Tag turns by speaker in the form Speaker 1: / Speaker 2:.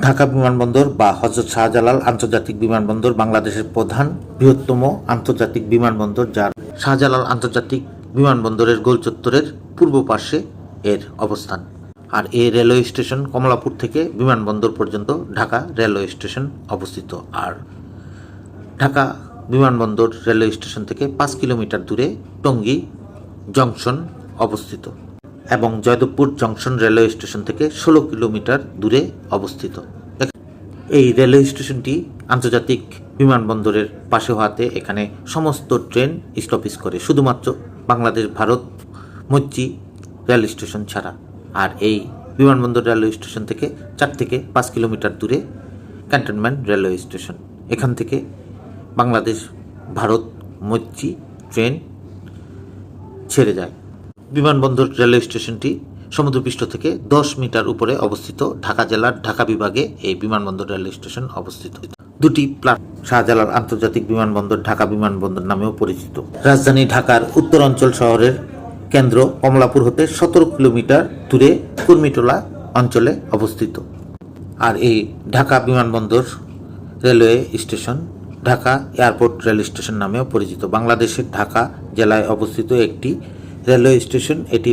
Speaker 1: ঢাকা বিমানবন্দর বা হযরত শাহজালাল আন্তর্জাতিক বিমানবন্দর বাংলাদেশের প্রধান বৃহত্তম আন্তর্জাতিক বিমানবন্দর, যার শাহজালাল আন্তর্জাতিক বিমানবন্দরের গোল চত্বরের পূর্ব পার্শ্বে এর অবস্থান। আর এই রেলওয়ে স্টেশন কমলাপুর থেকে বিমানবন্দর পর্যন্ত ঢাকা রেলওয়ে স্টেশন অবস্থিত। আর ঢাকা বিমানবন্দর রেলওয়ে স্টেশন থেকে 5 কিলোমিটার দূরে টঙ্গী জংশন অবস্থিত এবং জয়দেবপুর জংশন রেলওয়ে স্টেশন থেকে 16 কিলোমিটার দূরে অবস্থিত। এই রেলওয়ে স্টেশনটি আন্তর্জাতিক বিমানবন্দরের পাশে হওয়াতে এখানে সমস্ত ট্রেন স্টপেজ করে, শুধুমাত্র বাংলাদেশ ভারত মৈত্রী রেল স্টেশন ছাড়া। আর এই বিমানবন্দর রেলওয়ে স্টেশন থেকে 4 থেকে 5 কিলোমিটার দূরে ক্যান্টনমেন্ট রেলওয়ে স্টেশন। এখান থেকে বাংলাদেশ ভারত মৈত্রী ট্রেন ছেড়ে যায়। বিমানবন্দর রেলওয়ে স্টেশনটি সমুদ্রপৃষ্ঠ থেকে 10 মিটার উপরে অবস্থিত। ঢাকা জেলার ঢাকা বিভাগে এই বিমানবন্দর রেলওয়ে স্টেশন অবস্থিত। দুটি শাহজালাল আন্তর্জাতিক বিমানবন্দর ঢাকা বিমানবন্দর নামেও পরিচিত। রাজধানী ঢাকার উত্তরাঞ্চল শহরের কেন্দ্র কমলাপুর হতে 17 কিলোমিটার দূরে কুর্মিটোলা অঞ্চলে অবস্থিত। আর এই ঢাকা বিমানবন্দর railway station Dhaka airport rail station নামেও পরিচিত। বাংলাদেশের ঢাকা জেলায় অবস্থিত একটি রেলওয়ে স্টেশন। এটি